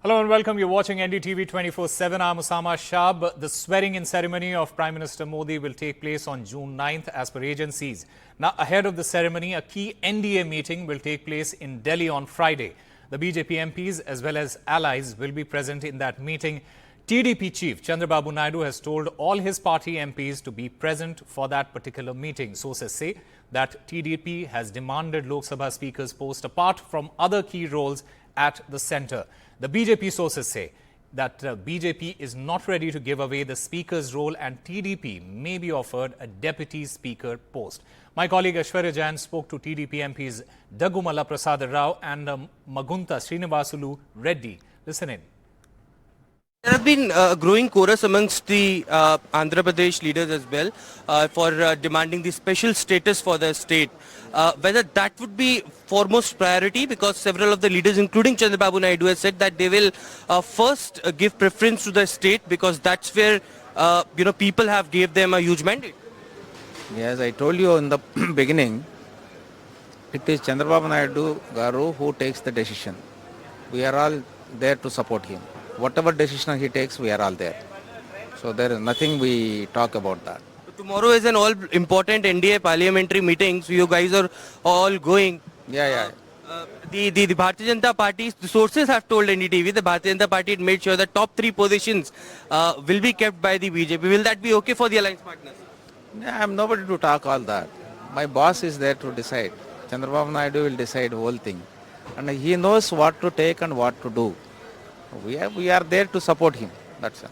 Hello and welcome. You're watching NDTV 24/7. I'm Osama Shab. The swearing-in ceremony of Prime Minister Modi will take place on June 9th as per agencies. Now, ahead of the ceremony, a key NDA meeting will take place in Delhi on Friday. The BJP MPs as well as allies will be present in that meeting. TDP chief Chandrababu Naidu has told all his party MPs to be present for that particular meeting. Sources say that TDP has demanded Lok Sabha Speaker's post apart from other key roles at the centre. The BJP sources say that BJP is not ready to give away the Speaker's role and TDP may be offered a Deputy Speaker post. My colleague Aishwarya Jain spoke to TDP MPs Daggumalla Prasad Rao and Magunta Srinivasulu Reddy. Listen in. There has been a growing chorus amongst the Andhra Pradesh leaders as well for demanding the special status for the state. Whether that would be foremost priority, because several of the leaders, including Chandrababu Naidu, has said that they will first give preference to the state because that's where people have gave them a huge mandate. Yes, I told you in the beginning, it is Chandrababu Naidu Garu who takes the decision. We are all there to support him. Whatever decision he takes, we are all there. So there is nothing we talk about that. Tomorrow is an all important NDA parliamentary meeting, so you guys are all going. Yeah. The Bharatiya Janata Party, the sources have told NDTV, the Bharatiya Janata Party had made sure the top 3 positions will be kept by the BJP. Will that be okay for the alliance partners? I am nobody to talk all that. My boss is there to decide. Chandrababu Naidu will decide whole thing. And he knows what to take and what to do. We are there to support him. That's all.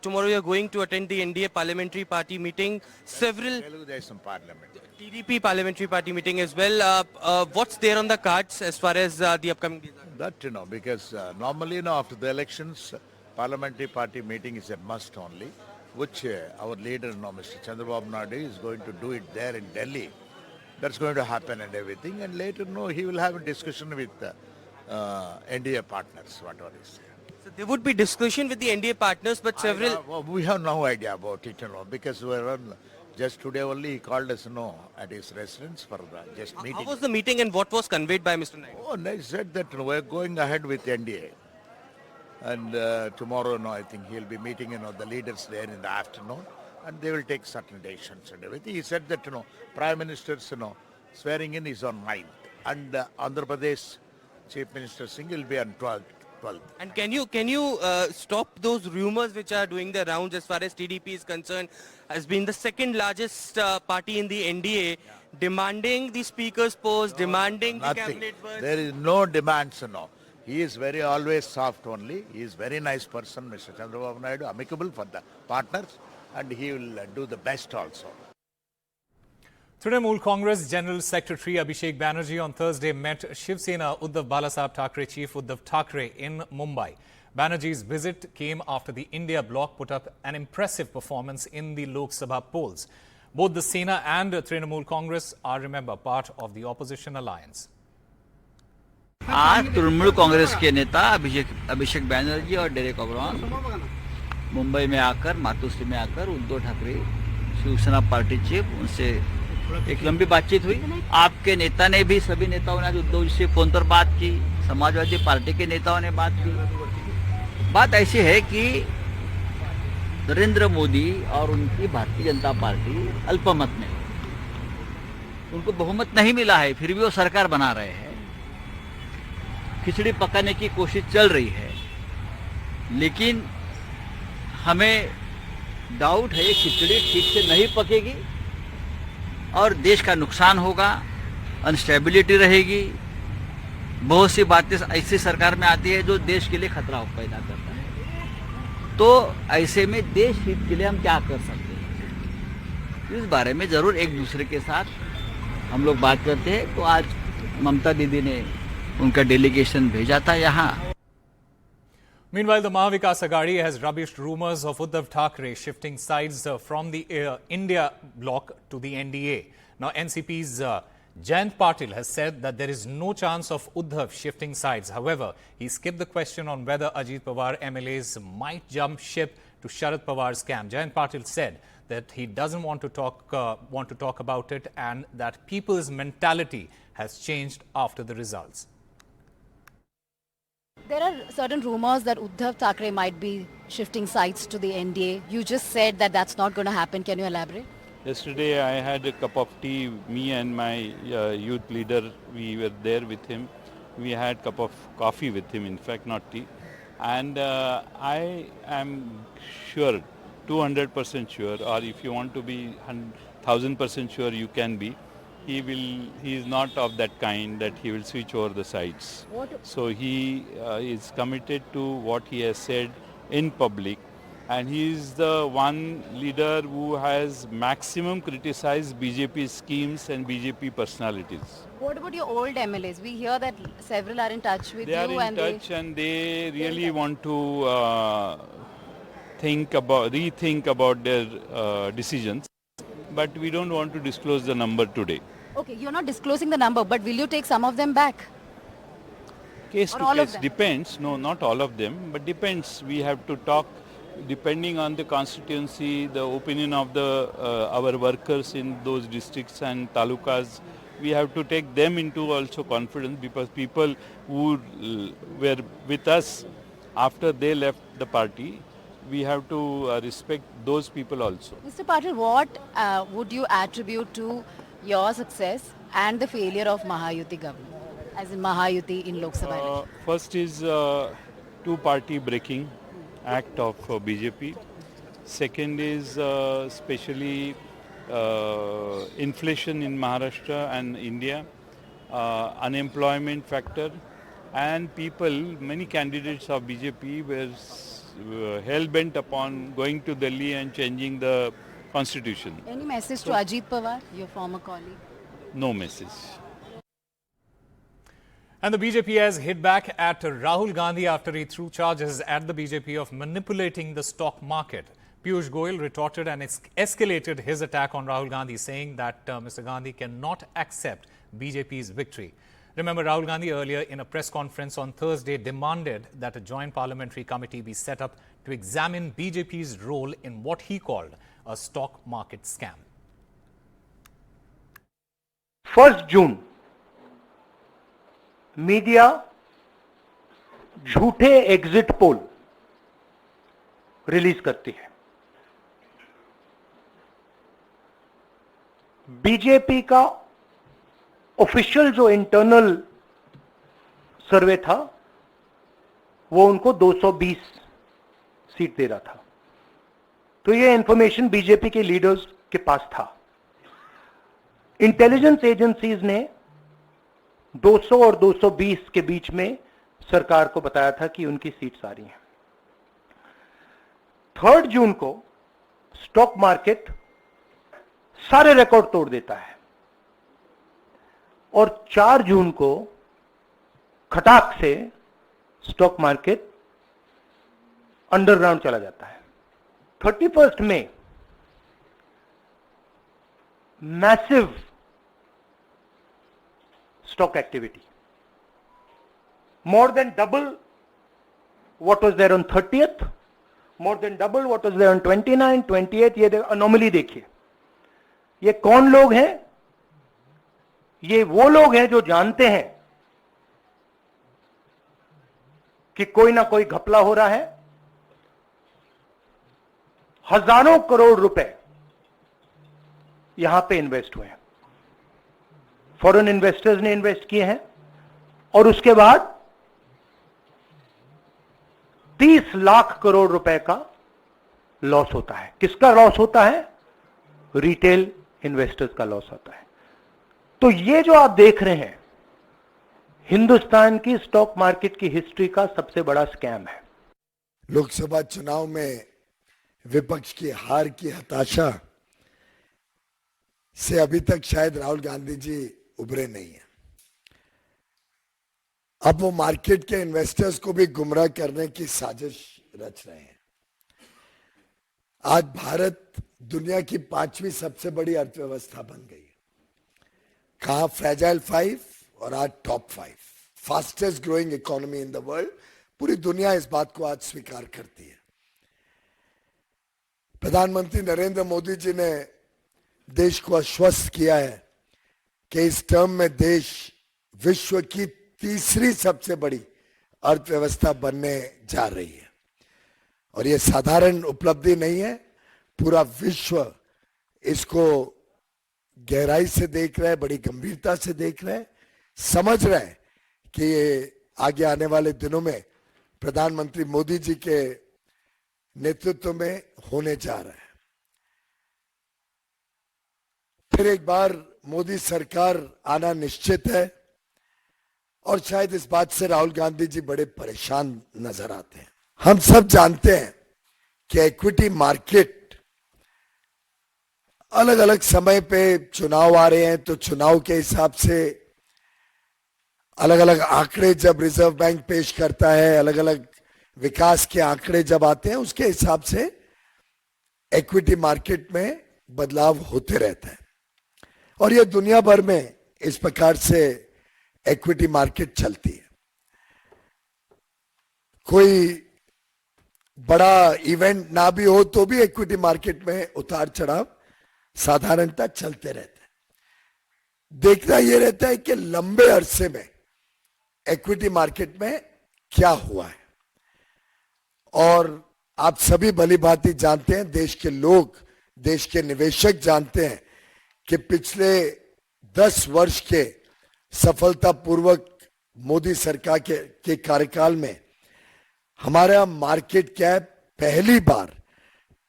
Tomorrow you are going to attend the NDA parliamentary party meeting, several TDP parliamentary party meeting as well. What's there on the cards as far as the upcoming days are? That, because normally, after the elections, parliamentary party meeting is a must only, which our leader, Mr. Chandrababu Naidu, is going to do it there in Delhi. That's going to happen and everything. And later, he will have a discussion with NDA partners, whatever is. So there would be discussion with the NDA partners, but several... We have no idea about it, because we were just today only he called us, at his residence for the just meeting. How was the meeting and what was conveyed by Mr. Naidu? Oh, they said that we're going ahead with NDA. And tomorrow, I think he'll be meeting, the leaders there in the afternoon, and they will take certain decisions and everything. He said that, Prime Minister's, swearing in is on 9th, and Andhra Pradesh Chief Minister Singh will be on 12th. And can you stop those rumors which are doing the rounds as far as TDP is concerned, has been the second largest party in the NDA, demanding the speaker's post, demanding the cabinet berth? There is no demands, He is very always soft only. He is very nice person, Mr. Chandrababu Naidu, amicable for the partners, and he will do the best also. Trinamool Congress General Secretary Abhishek Banerjee on Thursday met Shiv Sena Uddhav Balasaheb Thackeray chief Uddhav Thackeray in Mumbai. Banerjee's visit came after the India bloc put up an impressive performance in the Lok Sabha polls. Both the Sena and Trinamool Congress are, remember, part of the opposition alliance. आज तृणमूल कांग्रेस के नेता अभिषेक बैनर्जी और Derek ओबरॉन Mumbai में आकर मातोश्री में आकर Uddhav Thackeray Shiv Sena party chief उनसे एक लंबी बातचीत हुई। आपके नेता ने भी, सभी नेताओं ने आज उद्धव जी से फोन पर बात की, समाजवादी पार्टी के नेताओं ने बात की। बात ऐसी है कि नरेंद्र मोदी और उनकी भारतीय जनता पार्टी अल्पमत में, उनको बहुमत नहीं मिला है, फिर भी वो सरकार बना रहे हैं। खिचड़ी पकाने की कोशिश चल रही है, लेकिन हमें डाउट है ये खिचड़ी ठीक से नहीं पकेगी और देश का नुकसान होगा, अनस्टेबिलिटी रहेगी। बहुत सी बातें ऐसी सरकार में आती है जो देश के लिए खतरा पैदा करता है। तो ऐसे में देश हित के लिए हम क्या कर सकते हैं, इस बारे में जरूर एक दूसरे के साथ हम लोग बात करते हैं। तो आज ममता दीदी ने उनका डेलीगेशन भेजा था यहाँ। Meanwhile, the Mahavikas Aghadi has rubbished rumours of Uddhav Thackeray shifting sides from the India bloc to the NDA. Now, NCP's Jayant Patil has said that there is no chance of Uddhav shifting sides. However, he skipped the question on whether Ajit Pawar MLAs might jump ship to Sharad Pawar's camp. Jayant Patil said that he doesn't want to talk about it and that people's mentality has changed after the results. There are certain rumors that Uddhav Thackeray might be shifting sides to the NDA. You just said that that's not going to happen. Can you elaborate? Yesterday I had a cup of tea, me and my youth leader, we were there with him. We had a cup of coffee with him, in fact not tea. And I am sure, 200% sure, or if you want to be 1000% sure you can be, he is not of that kind that he will switch over the sides. So he is committed to what he has said in public, and he is the one leader who has maximum criticized BJP schemes and BJP personalities. What about your old MLAs? We hear that several are in touch with They you are in and touch and they really want to rethink about their decisions, but we don't want to disclose the number today. Okay, you're not disclosing the number, but will you take some of them back? Case Or to all of case them? depends. No, not all of them, but depends. We have to talk depending on the constituency, the opinion of the our workers in those districts and talukas. We have to take them into also confidence, because people who were with us after they left the party, we have to respect those people also. Mr. Patil, what would you attribute to your success and the failure of Mahayuti government, as in Mahayuti in Lok Sabha election? First is two-party breaking act of BJP. Second is especially inflation in Maharashtra and India, unemployment factor, and people, many candidates of BJP were hell-bent upon going to Delhi and changing the constitution. Any message to Ajit Pawar, your former colleague? No message. And the BJP has hit back at Rahul Gandhi after he threw charges at the BJP of manipulating the stock market. Piyush Goyal retorted and escalated his attack on Rahul Gandhi, saying that Mr. Gandhi cannot accept BJP's victory. Remember, Rahul Gandhi earlier in a press conference on Thursday demanded that a joint parliamentary committee be set up to examine BJP's role in what he called a stock market scam. 1 June media झूठे exit poll release करती है। BJP का official जो internal सर्वे था वो उनको 220 seat दे रहा था। तो ये इंफॉर्मेशन बीजेपी के लीडर्स के पास था। इंटेलिजेंस एजेंसीज ने 200 और 220 के बीच में सरकार को बताया था कि उनकी सीट्स आ रही हैं। 3 जून को स्टॉक मार्केट सारे रिकॉर्ड तोड़ देता है और 4 जून को खटाक से स्टॉक मार्केट अंडरग्राउंड चला जाता है। 31 मई massive stock activity, more than double what was there on 30th, more than double what was there on 29, 28. ये अनोमली देखिए। ये कौन लोग हैं? ये वो लोग हैं जो जानते हैं कि कोई ना कोई घपला हो रहा है। हजारों करोड़ रुपए यहां पे इन्वेस्ट हुए हैं, फॉरेन इन्वेस्टर्स ने इन्वेस्ट किए हैं और उसके बाद 30 लाख करोड़ रुपए का लॉस होता है। किसका लॉस होता है? रिटेल इन्वेस्टर्स का लॉस होता है। तो ये जो आप देख रहे हैं हिंदुस्तान की स्टॉक मार्केट की हिस्ट्री का सबसे बड़ा स्कैम है। लोकसभा चुनाव में विपक्ष की हार की हताशा से अभी तक शायद राहुल गांधी जी उभरे नहीं है। अब वो मार्केट के इन्वेस्टर्स को भी गुमराह करने की साजिश रच रहे हैं। आज भारत दुनिया की 5वीं सबसे बड़ी अर्थव्यवस्था बन गई है। कहा फ्रेजाइल 5 और आज top 5, fastest growing economy in the world. पूरी दुनिया इस बात को आज स्वीकार करती है। प्रधानमंत्री नरेंद्र मोदी जी ने देश को आश्वस्त किया है कि इस टर्म में देश विश्व की 3री सबसे बड़ी अर्थव्यवस्था बनने जा रही है और ये साधारण उपलब्धि नहीं है। पूरा विश्व इसको गहराई से देख रहा है, बड़ी गंभीरता से देख रहा है, समझ रहा है कि ये आगे आने वाले दिनों में प्रधानमंत्री मोदी जी के नेतृत्व में होने जा रहा है। फिर एक बार मोदी सरकार आना निश्चित है और शायद इस बात से राहुल गांधी जी बड़े परेशान नजर आते हैं। हम सब जानते हैं कि इक्विटी मार्केट अलग अलग समय पे चुनाव आ रहे हैं तो चुनाव के हिसाब से अलग अलग आंकड़े जब रिजर्व बैंक पेश करता है, अलग अलग विकास के आंकड़े जब आते हैं, उसके हिसाब से इक्विटी मार्केट में बदलाव होते रहता है और ये दुनिया भर में इस प्रकार से इक्विटी मार्केट चलती है। कोई बड़ा इवेंट ना भी हो तो भी इक्विटी मार्केट में उतार चढ़ाव साधारणतः चलते रहते हैं। देखना यह रहता है कि लंबे अरसे में इक्विटी मार्केट में क्या हुआ है और आप सभी भली भांति जानते हैं, देश के लोग, देश के निवेशक जानते हैं कि पिछले 10 वर्ष के सफलतापूर्वक मोदी सरकार के कार्यकाल में हमारा मार्केट कैप पहली बार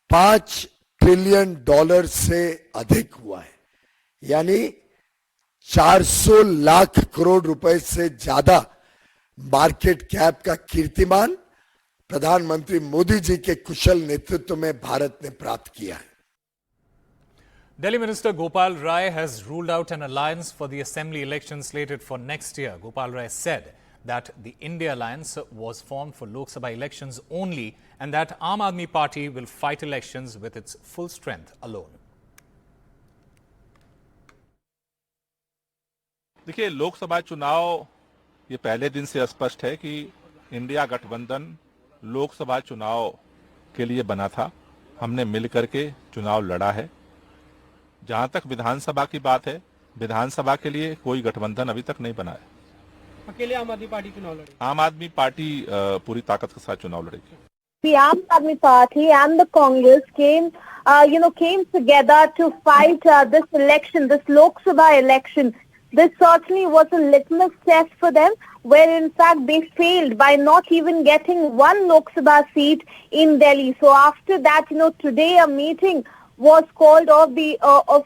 $5 ट्रिलियन से अधिक हुआ है, यानी 400 लाख करोड़ रुपए से ज्यादा मार्केट कैप का कीर्तिमान प्रधानमंत्री मोदी जी के कुशल नेतृत्व में भारत ने प्राप्त किया है। Delhi Minister Gopal Rai has ruled out an alliance for the assembly election slated for next year. Gopal Rai said that the India Alliance was formed for Lok Sabha elections only and that Aam Aadmi Party will fight elections with its full strength alone. देखिए, लोकसभा चुनाव ये पहले दिन से स्पष्ट है कि India गठबंधन लोकसभा चुनाव के लिए बना था। हमने मिलकर के चुनाव लड़ा है। जहां तक विधानसभा की बात है, विधानसभा के लिए कोई गठबंधन अभी तक नहीं बना है। अकेले आम आदमी पार्टी चुनाव लड़ेगी? आम आदमी पार्टी पूरी ताकत के साथ चुनाव लड़ेगी। The Aam Aadmi Party and the Congress came together to fight this election, this Lok Sabha election. This certainly was a litmus test for them, where in fact they failed by not even getting one Lok Sabha seat in Delhi. So after that, today a meeting was called of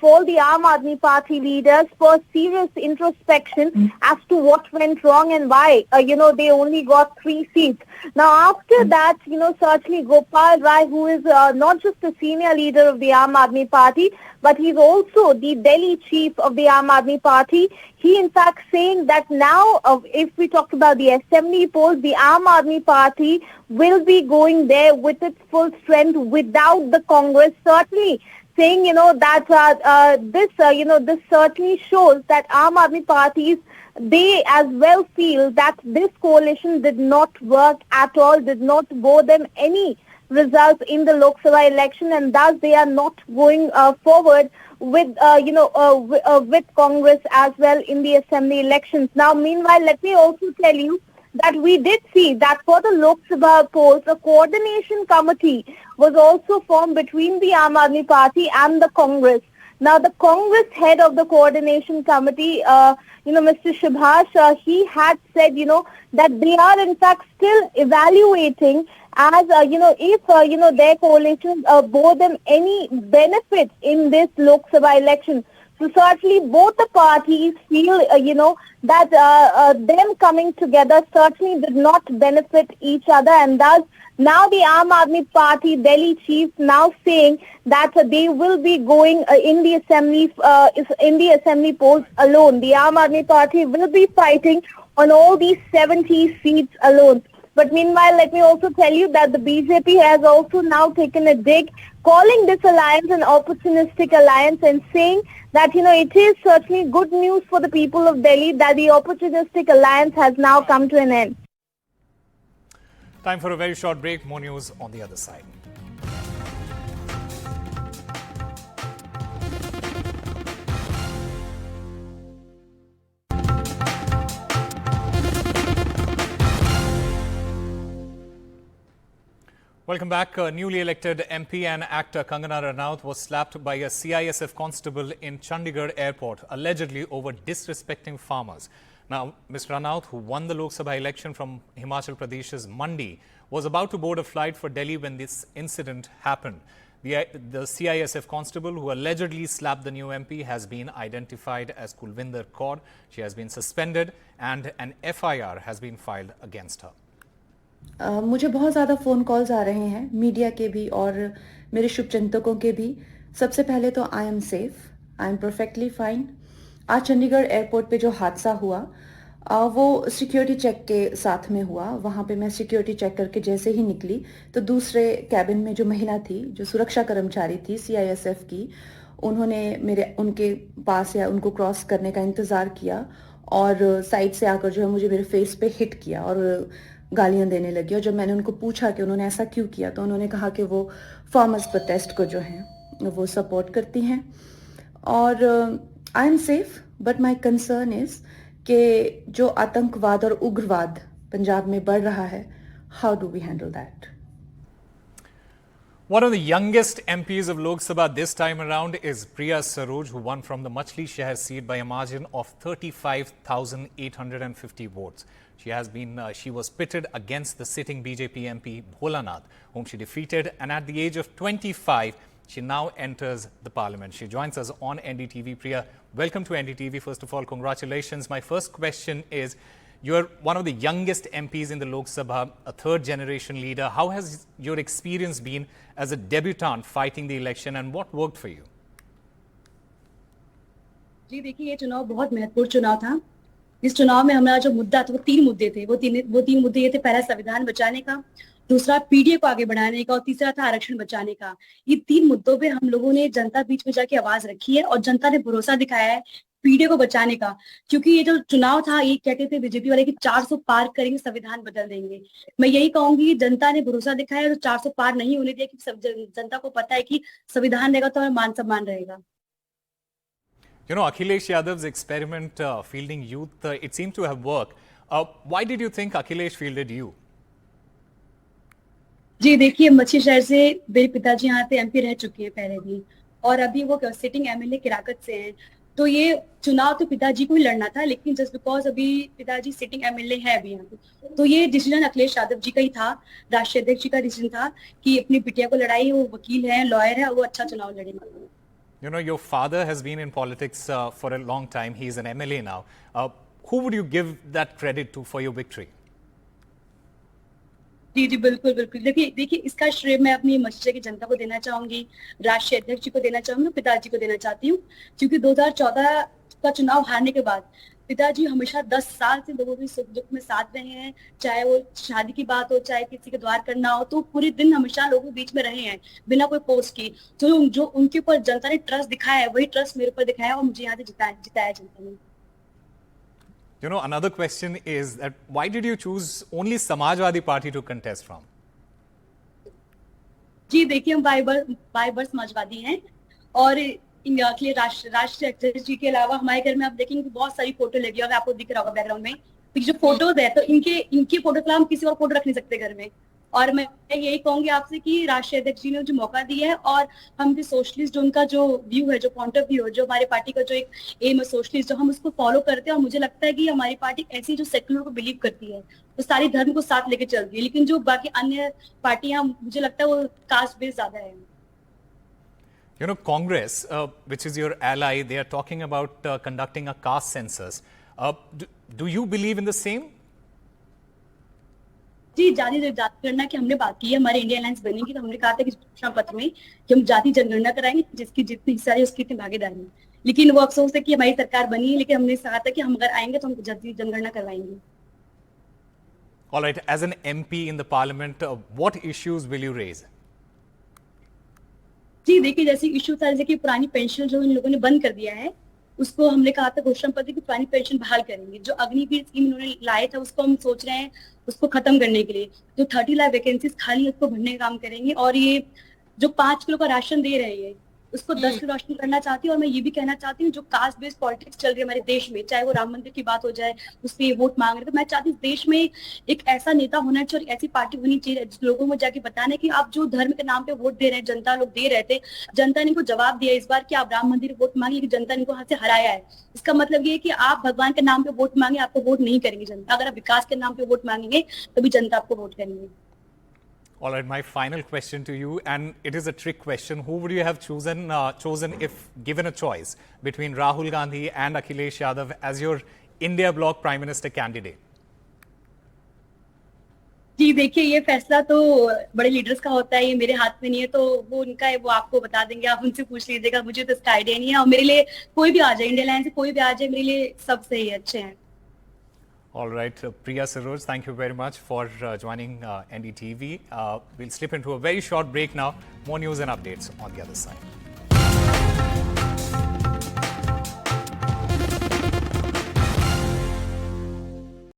all the Aam Aadmi Party leaders for serious introspection as to what went wrong and why, they only got 3 seats. Now after that, certainly Gopal Rai, who is not just a senior leader of the Aam Aadmi Party, but he's also the Delhi chief of the Aam Aadmi Party. He in fact saying that now, if we talk about the assembly polls, the Aam Aadmi Party will be going there with its full strength without the Congress, certainly saying, that this certainly shows that Aam Aadmi parties, they as well feel that this coalition did not work at all, did not go them any results in the Lok Sabha election, and thus they are not going forward with with Congress as well in the assembly elections. Now, meanwhile, let me also tell you that we did see that for the Lok Sabha polls, a coordination committee was also formed between the Aam Aadmi Party and the Congress. Now, the Congress head of the coordination committee, Mr. Subhash, he had said, that they are in fact still evaluating as, if, their coalition bore them any benefit in this Lok Sabha election. So certainly both the parties feel, that them coming together certainly did not benefit each other, and thus now the Aam Aadmi Party Delhi chief now saying that they will be going in the assembly polls alone. The Aam Aadmi Party will be fighting on all these 70 seats alone. But meanwhile, let me also tell you that the BJP has also now taken a dig, calling this alliance an opportunistic alliance and saying that, it is certainly good news for the people of Delhi that the opportunistic alliance has now come to an end. Time for a very short break. More news on the other side. Welcome back. Newly elected MP and actor Kangana Ranaut was slapped by a CISF constable in Chandigarh airport, allegedly over disrespecting farmers. Now, Ms. Ranaut, who won the Lok Sabha election from Himachal Pradesh's Mandi, was about to board a flight for Delhi when this incident happened. The CISF constable who allegedly slapped the new MP has been identified as Kulvinder Kaur. She has been suspended and an FIR has been filed against her. मुझे बहुत ज़्यादा phone calls आ रहे हैं media के भी और मेरे शुभचिंतकों के भी। सबसे पहले तो I am safe, I am perfectly fine. आज चंडीगढ़ एयरपोर्ट पे जो हादसा हुआ वो सिक्योरिटी चेक के साथ में हुआ। वहाँ पे मैं सिक्योरिटी चेक करके जैसे ही निकली तो दूसरे कैबिन में जो महिला थी, जो सुरक्षा कर्मचारी थी CISF की, उन्होंने उनके पास या उनको क्रॉस करने का इंतज़ार किया और साइड से आकर जो है मुझे मेरे फेस पे हिट किया और गालियां देने लगी। और जब मैंने उनको पूछा कि उन्होंने ऐसा क्यों किया तो उन्होंने कहा कि वो फार्मर्स प्रोटेस्ट को जो है वो सपोर्ट करती हैं। और I am safe, but my concern is कि जो आतंकवाद और उग्रवाद पंजाब में बढ़ रहा है, how do we handle that? One of the youngest MPs of Lok Sabha this time around is Priya Saroj, who won from the Machli Shahar seat by a margin of 35,850 votes. She was pitted against the sitting BJP MP Bholanath, whom she defeated, and at the age of 25, she now enters the parliament. She joins us on NDTV. Priya, welcome to NDTV. First of all, congratulations. My first question is, you're one of the youngest MPs in the Lok Sabha, a third generation leader. How has your experience been as a debutant fighting the election and what worked for you? जी देखिए, ये चुनाव बहुत महत्वपूर्ण चुनाव था। इस चुनाव में हमारा जो मुद्दा था वो तीन मुद्दे थे। वो तीन मुद्दे ये थे, पहला संविधान बचाने का, दूसरा पीडीए को आगे बढ़ाने का और तीसरा था आरक्षण बचाने का। ये तीन मुद्दों पे हम लोगों ने जनता बीच में जाके आवाज रखी है और जनता ने भरोसा दिखाया है पीडीए को बचाने का। क्योंकि ये जो चुनाव था, ये कहते थे बीजेपी वाले कि 400 पार करेंगे, संविधान बदल देंगे। मैं यही कहूंगी, जनता ने भरोसा दिखाया और 400 पार नहीं होने दिया, कि जनता को पता है कि संविधान रहेगा तो हमारा मान सम्मान रहेगा। You know, Akhilesh Yadav's experiment fielding youth, it seemed to have worked. Why did you think Akhilesh fielded you? जी देखिए, मछली शहर से मेरे पिताजी यहाँ पे MP रह चुके हैं पहले भी, और अभी वो सिटिंग MLA किराकत से हैं। तो ये चुनाव तो पिताजी को ही लड़ना था, लेकिन जस्ट बिकॉज अभी पिताजी सिटिंग MLA है अभी यहाँ पे, तो ये डिसीजन अखिलेश यादव जी का ही था, राष्ट्रीय अध्यक्ष जी का डिसीजन था कि अपनी बिटिया को लड़ाई। वो वकील है, लॉयर है, वो अच्छा चुनाव लड़ेंगे। You know, your father has been in politics for a long time. He is an MLA now. Who would you give that credit to for your victory? जी जी बिल्कुल बिल्कुल। देखिए इसका श्रेय मैं अपनी मस्जिद की जनता को देना चाहूंगी, राष्ट्रीय अध्यक्ष जी को देना चाहूंगी, पिताजी को देना चाहती हूँ। क्योंकि 2014 का चुनाव हारने के बाद पिताजी हमेशा 10 साल से लोगों के सुख दुख में साथ रहे हैं। चाहे वो शादी की बात हो, चाहे किसी के द्वार करना हो, तो पूरे दिन हमेशा लोगों के बीच में रहे हैं बिना कोई पोस्ट की। तो जो उनके ऊपर जनता ने ट्रस्ट दिखाया है, वही ट्रस्ट मेरे ऊपर दिखाया और मुझे यहाँ से जिताया जनता ने। You know, another question is that why did you choose only Samajwadi Party to contest from? जी देखिए, हम बाय बर्थ समाजवादी हैं और राष्ट्रीय अध्यक्ष जी के अलावा हमारे घर में आप देखेंगे बहुत सारी फोटो लगी होगी, आपको दिख रहा होगा बैकग्राउंड में। तो जो फोटोज है, तो इनकी फोटो के अलावा हम किसी और फोटो रख नहीं सकते घर में। और मैं यही कहूंगी आपसे कि राष्ट्रीय अध्यक्ष जी ने जो मौका दिया है और हम भी सोशलिस्ट, जो उनका जो व्यू है, जो पॉइंट ऑफ व्यू है, जो हमारी पार्टी का जो एक एम है सोशलिस्ट, जो हम उसको फॉलो करते हैं। और मुझे लगता है कि हमारी पार्टी ऐसी जो सेक्युलर को बिलीव करती है, तो सारी धर्म को साथ लेके चलती है। लेकिन जो बाकी अन्य पार्टियां, मुझे लगता है वो कास्ट बेस्ड ज्यादा है। You know, Congress, which is your ally, they are talking about conducting a caste census. Do you believe in the same? जी, जाति जनगणना की हमने बात की है, हमारे इंडिया अलायंस बनेगी तो हमने कहा था कि घोषणा पत्र में कि हम जाति जनगणना कराएंगे, जिसकी जितनी हिस्सा है उसकी इतनी भागीदारी है। लेकिन वो अफसोस है कि हमारी सरकार बनी है, लेकिन हमने कहा था कि हम अगर आएंगे तो हम जाति जनगणना करवाएंगे। All right, as an MP in the parliament, what issues will you raise? जी देखिए, जैसे इश्यू था, जैसे कि पुरानी पेंशन जो इन लोगों ने बंद कर दिया है, उसको हमने कहा था घोषणा पत्र की पुरानी पेंशन बहाल करेंगे। जो अग्निवीर स्कीम इन्होंने लाए था, उसको हम सोच रहे हैं उसको खत्म करने के लिए। जो 30 लाख वैकेंसीज खाली, उसको भरने का काम करेंगे। और ये जो 5 किलो का राशन दे रहे हैं, उसको 10 की रोशनी करना चाहती हूँ। और मैं ये भी कहना चाहती हूँ जो कास्ट बेस्ड पॉलिटिक्स चल रही है हमारे देश में, चाहे वो राम मंदिर की बात हो जाए, उस पर वोट मांग रहे, तो मैं चाहती हूँ देश में एक ऐसा नेता होना चाहिए और ऐसी पार्टी होनी चाहिए जिस लोगों को जाके बताना कि आप जो धर्म के नाम पे वोट दे रहे हैं, जनता लोग दे रहे थे, जनता ने इनको जवाब दिया इस बार कि आप राम मंदिर वोट मांगे, कि जनता ने इनको हाथ से हराया है। इसका मतलब ये है कि आप भगवान के नाम पे वोट मांगे, आपको वोट नहीं करेंगे जनता। अगर आप विकास के नाम पे वोट मांगेंगे तभी जनता आपको वोट करेंगे। All right, my final question to you, and it is a trick question. Who would you have chosen if given a choice between Rahul Gandhi and Akhilesh Yadav as your India Bloc Prime Minister candidate? जी देखिए, ये फैसला तो बड़े leaders का होता है, ये मेरे हाथ में नहीं है, तो वो उनका है, वो आपको बता देंगे, आप उनसे पूछ लीजिएगा, मुझे तो इसका आइडिया नहीं है। और मेरे लिए कोई भी आ जाए, इंडिया लाइन से कोई भी आ जाए, मेरे लिए सब सही अच्छे हैं। All right, Priya Saroj, thank you very much for joining NDTV. We'll slip into a very short break now. More news and updates on the other side.